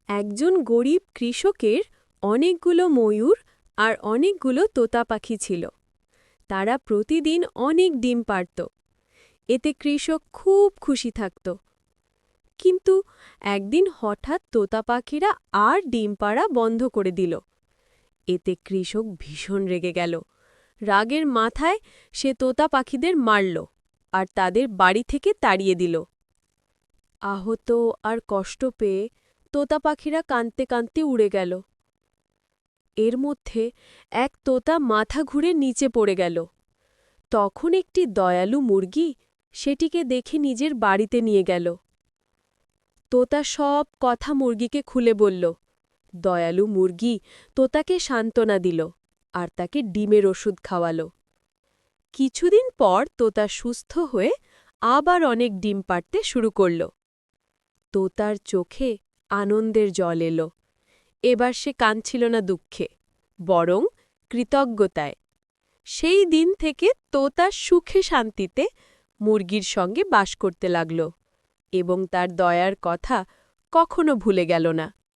একজন গরিব কৃষকের অনেকগুলো ময়ূর আর অনেকগুলো তোতা পাখি ছিল। তারা প্রতিদিন অনেক ডিম পাড়ত। এতে কৃষক খুব খুশি থাকত। কিন্তু একদিন হঠাৎ তোতা পাখিরা আর ডিম পাড়া বন্ধ করে দিল। এতে কৃষক ভীষণ রেগে গেল। রাগের মাথায় সে তোতা পাখিদের মারল আর তাদের বাড়ি থেকে তাড়িয়ে দিল। আহত আর কষ্ট পেয়ে তোতা পাখিরা কাঁদতে কাঁদতে উড়ে গেল। এর মধ্যে এক তোতা মাথা ঘুরে নিচে পড়ে গেল। তখন একটি দয়ালু মুরগি সেটিকে দেখে নিজের বাড়িতে নিয়ে গেল। তোতা সব কথা মুরগিকে খুলে বলল। দয়ালু মুরগি তোতাকে সান্ত্বনা দিল আর তাকে ডিমের ওষুধ খাওয়াল। কিছুদিন পর তোতা সুস্থ হয়ে আবার অনেক ডিম পাড়তে শুরু করল। তোতার চোখে আনন্দের জল এলো। এবার সে কাঁদছিল না দুঃখে, বরং কৃতজ্ঞতায়। সেই দিন থেকে তোতা সুখে শান্তিতে মুরগির সঙ্গে বাস করতে লাগল এবং তার দয়ার কথা কখনো ভুলে গেল না।